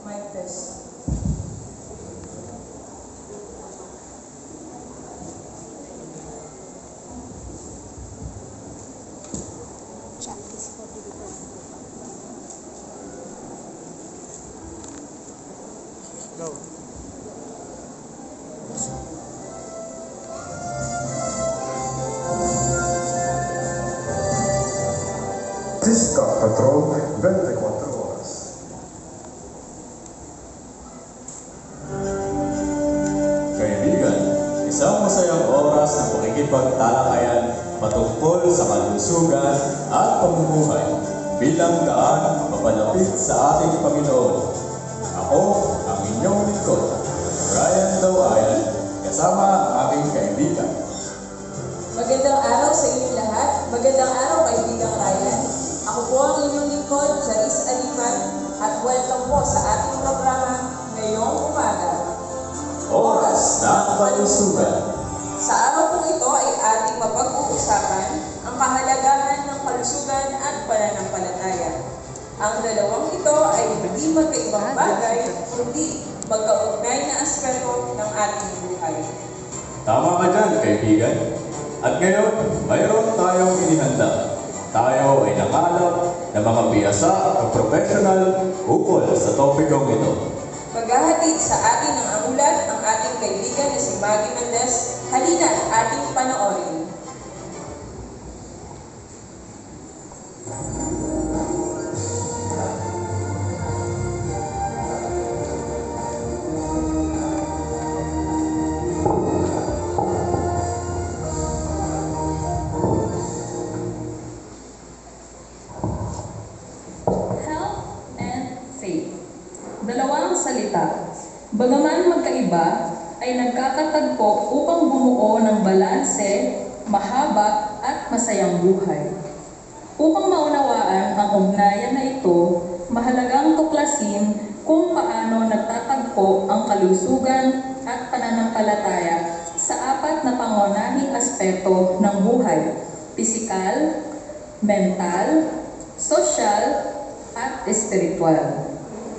Mic test. Go. Artista Patrol 24 oras. Kaibigan, isang masayang oras ng pakikipagtalakayan patungkol sa kalusugan at pamumuhay bilang daan papalapit sa ating Panginoon. Ako, ang inyong lingkod, Ryan Dawayan, kasama ang aking kaibigan. Magandang araw sa inyong lahat. Magandang araw, kaibigang Ryan. Ako po ang inyong lingkod, Jarice Aliman, at welcome po sa ating programa ngayong umaga. Oras ng kalusugan. Sa araw po ito ay ating mapag-uusapan ang kahalagahan ng kalusugan at pananampalataya. Ang dalawang ito ay hindi magkaibang bagay, kundi magkaugnay na aspeto ng ating buhay. Tama ka dyan, kaibigan. At ngayon, mayroon tayong inihanda. Tayo ay nangalap ng mga biyasa at professional ukol sa topikong ito. Maghahatid sa atin ng amulat ang ating kaibigan na si Maggie Mendez. Halina at ating panoorin. Health and faith. Dalawang salita. Bagaman magkaiba, ay nagkakatagpo upang bumuo ng balanse, mahaba at masayang buhay. Upang maunawaan ang ugnayan na ito, mahalagang tuklasin kung paano nagtatagpo ang kalusugan at pananampalataya sa apat na pangunahing aspeto ng buhay: pisikal, mental, sosyal, at espiritual.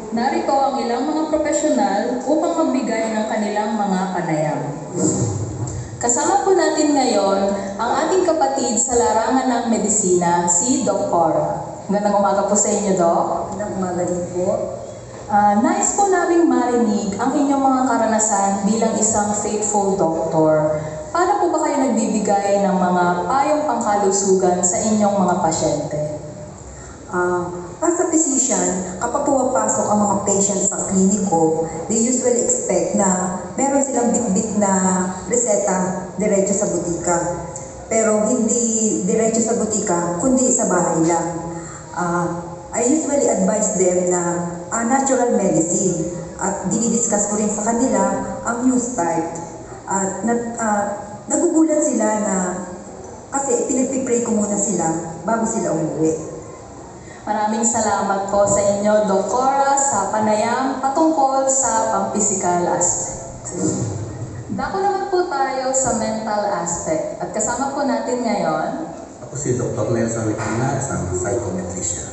Narito ang ilang mga profesional upang magbigay ng kanilang mga panayam. Kasama po natin ngayon ang ating kapatid sa larangan ng medisina, si Doc Cora. Magandang umaga po sa inyo, Doc. Magandang umaga din po. Nais po naming marinig ang inyong mga karanasan bilang isang faithful doctor. Paano po ba kayo nagbibigay ng mga payong pangkalusugan sa inyong mga pasyente? As a physician, kapag pumapasok ang mga patients sa kliniko, they usually expect na meron silang bit-bit na reseta diretso sa butika. Pero hindi diretso sa butika, kundi sa bahay lang. I usually advise them na natural medicine at dinidiscuss ko rin sa kanila ang new start. At nagugulat sila na kasi pinagpipray ko muna sila bago sila umuwi. Maraming salamat po sa inyo, Doc Cora, sa panayam patungkol sa pampisikal aspect. Dako naman po tayo sa mental aspect at kasama po natin ngayon. Ako si Dr. Nelson Ricina, isang psychometrician.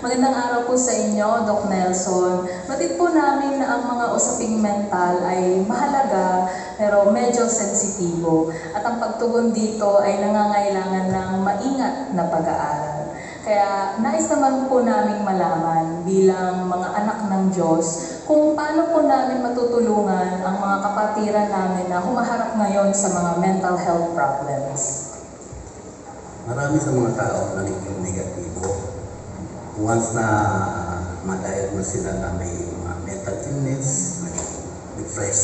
Magandang araw po sa inyo, Doc Nelson. Batid po namin na ang mga usaping mental ay mahalaga pero medyo sensitibo at ang pagtugon dito ay nangangailangan ng maingat na pag-aaral. Kaya nais naman po naming malaman bilang mga anak ng Diyos kung paano po namin matutulungan ang mga kapatiran namin na humaharap ngayon sa mga mental health problems. Marami sa mga tao na naging negatibo. Once na ma-diagnose sila na may mga mental illness, may depress,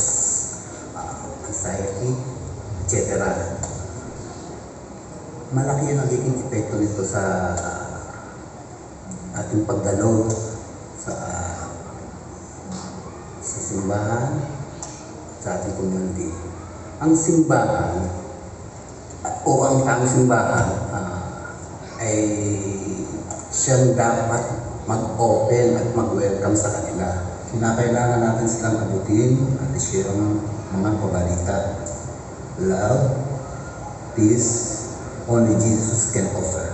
anxiety, etc. Malaki ang nagiging epekto nito sa ating pagdalo sa simbahan, sa ating community. Ang simbahan o ang tanging simbahan ay siyang dapat mag-open at mag-welcome sa kanila. Kinakailangan natin silang abutin at i-share ang mga pabalita. Love, peace, only Jesus can offer.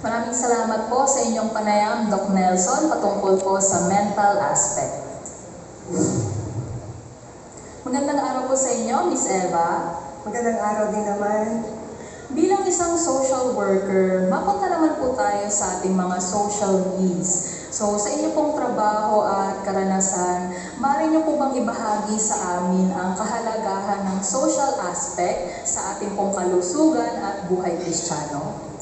Maraming salamat po sa inyong panayam, Doc Nelson, patungkol po sa mental aspect. Magandang araw po sa inyo, Miss Eva. Magandang araw din naman. Bilang isang social worker, mapunta naman po tayo sa ating mga social needs. So, sa inyo pong trabaho at karanasan, maaari niyo po bang ibahagi sa amin ang kahalagahan ng social aspect sa ating pong kalusugan at buhay Kristiyano?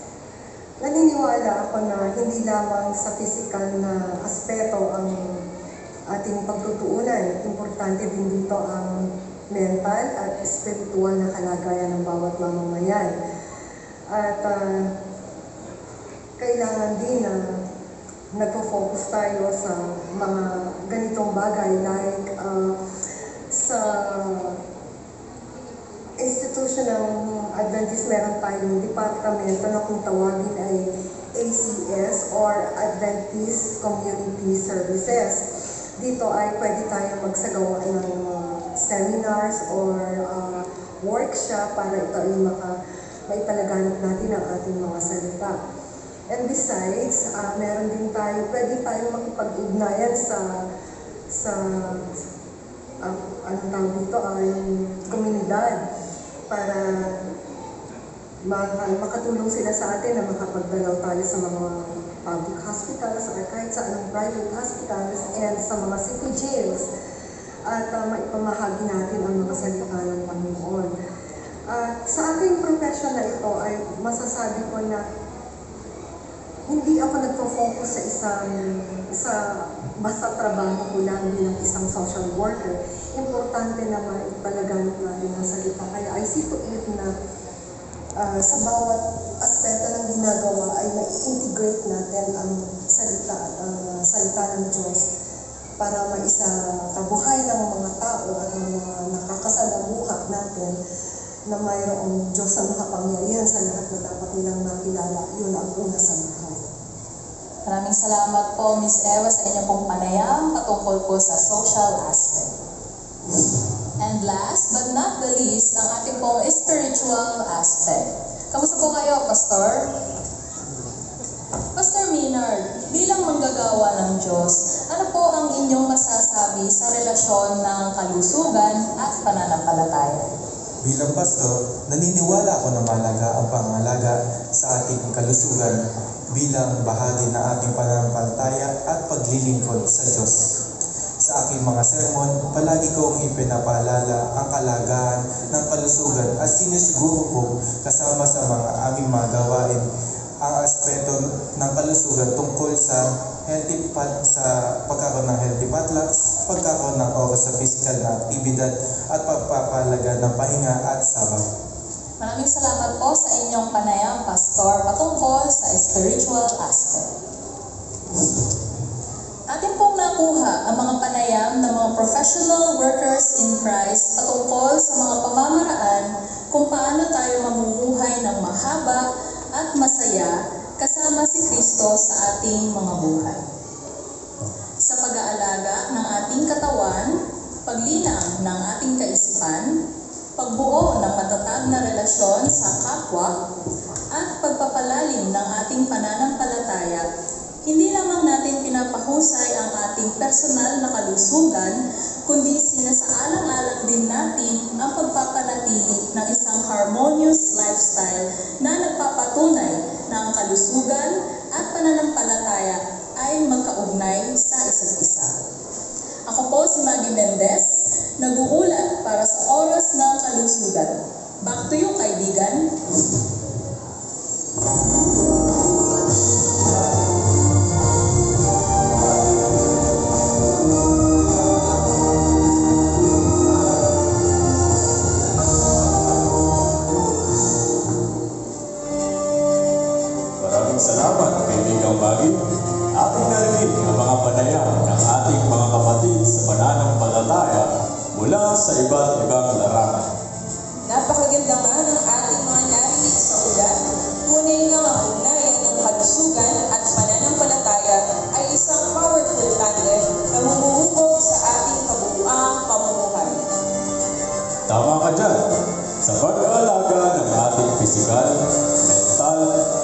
Naniniwala ako na hindi lamang sa physical na aspeto ang ating pagtutuunan. Importante din dito ang mental at spiritual na kalagayan ng bawat mamamayan. At kailangan din na nagpo-focus tayo sa mga ganitong bagay like sa institution ng Adventist, meron tayong departamento na kung tawagin ay ACS or Adventist Community Services. Dito ay pwede tayong magsagawa ng seminars or workshop para ito ay maipalaganap natin ang ating mga salita. And besides, meron din tayo, pwede tayong makipag-ugnayan sa anong tawag dito, ay komunidad para makatulong sila sa atin na makapagdalaw tayo sa mga public hospitals or kahit sa anong private hospitals and sa mga city jails at maipamahagi natin ang mga salita ng Panginoon. At sa aking profession na ito ay masasabi ko na hindi ako nagpo-focus sa basta trabaho ko lang bilang isang social worker. Importante naman ipalaganap natin ang salita. Kaya I see to it na sa bawat aspeto ng ginagawa ay ma-integrate natin ang salita at ang salita ng Diyos para maisakabuhay ng mga tao at ng mga nakakasalamuha natin na mayroong Diyos na makapangyarihan sa lahat na dapat nilang makilala. Yun ang una sa lahat. Maraming salamat po, Miss Eva, sa inyong pong panayam patungkol po sa social aspect. And last but not the least, ang ating pong spiritual aspect. Kamusta po kayo, Pastor? Pastor Maynard, bilang manggagawa ng Diyos, ano po ang inyong masasabi sa relasyon ng kalusugan at pananampalataya? Bilang pastor, naniniwala ako na mahalaga ang pangalaga sa ating kalusugan bilang bahagi ng ating pananampalataya at paglilingkod sa Diyos. Sa aking mga sermon, palagi kong ipinapaalala ang kalagahan ng kalusugan at sinusiguro ko kasama sa mga aming mga gawain ang aspeto ng kalusugan tungkol sa pagkakaroon ng healthy potlucks, pagkakaroon ng oras sa physical na aktibidad at pagpapalaga ng pahinga at sabat. Maraming salamat po sa inyong panayam, Pastor, patungkol sa spiritual aspect. Atin pong nakuha ang mga panayam ng mga professional workers in Christ patungkol sa mga pamamaraan kung paano tayo mamumuhay ng mahaba at masaya kasama si Kristo sa ating mga buhay. Sa pag-aalaga ng ating katawan, paglinang ng ating kaisipan, pagbuo ng matatag na relasyon sa kapwa, at pagpapalalim ng ating pananampalataya, hindi lamang natin pinapahusay ang ating personal na kalusugan, kundi sinasaalang-alang din natin ang pagpapanatili ng isang harmonious lifestyle na nagpapatunay na ang kalusugan at pananampalataya ay magkaugnay sa isa't isa. Ako po si Maggie Mendez, nag-uulat para sa Oras ng Kalusugan. Back to you, kaibigan. Maraming salamat, kaibigang Maggie. Ating narinig ang mga panayam ng ating mga kapatid sa pananampalataya mula sa iba't ibang larangan. Napakaganda nga ng ating mga narinig sa ulat. Tunay nga ang ugnayan ng kalusugan at pananampalataya ay isang powerful tandem na humuhubog sa ating kabuuang pamumuhay. Tama ka dyan. Sa pag-aalaga ng ating pisikal, mental,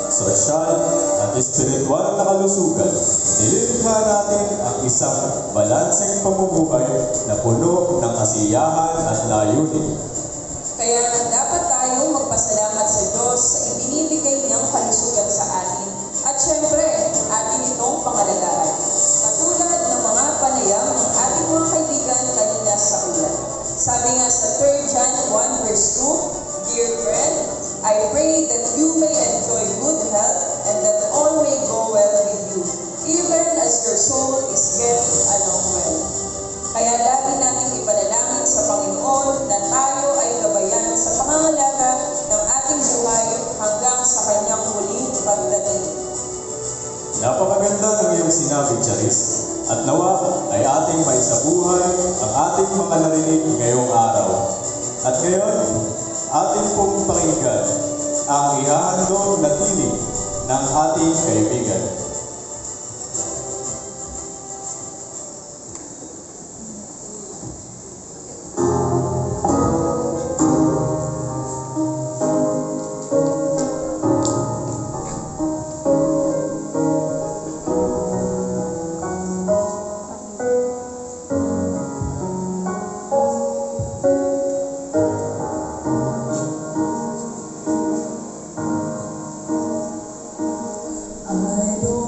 sosyal at espiritual na kalusugan, nililikha natin ang isang balanseng pamumuhay na puno ng kasiyahan at layunin. Kaya dapat tayong magpasalamat sa Diyos sa ibinibigay niyang kalusugan sa atin at syempre, atin itong pangalagaan. Katulad ng mga panayam ng ating mga kaibigan kanina sa ulan. Sabi nga sa 3 John 1 verse 2, Dear friend, I pray that you may enjoy good health and that all may go well with you, even as your soul is getting along well. Kaya lagi nating ipanalangin sa Panginoon na tayo ay gabayan sa pangangalaga ng ating buhay hanggang sa kanyang muling pagdating. Napakaganda ng iyong sinabi, Charis, at nawa ay ating maisabuhay ang ating mga narinig ngayong araw. At ngayon, ating pong pakinggan ang ihahandog na tinig ng ating kaibigan. I don't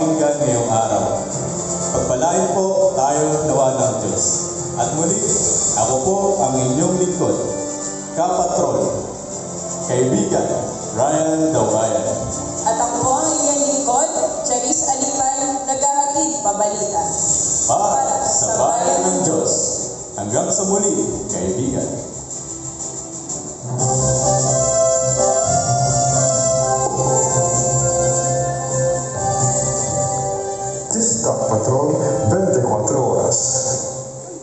pakinggan ngayong araw. Pagpalain po tayo nawa ng Diyos. At muli, ako po ang inyong lingkod, Kapatron, kaibigan, Ryan Dawayan. At ako po ang inyong lingkod, Charis Alipan, naghahatid pabalita. Para sa bayan ng Diyos. Hanggang sa muli, kaibigan. District Patrol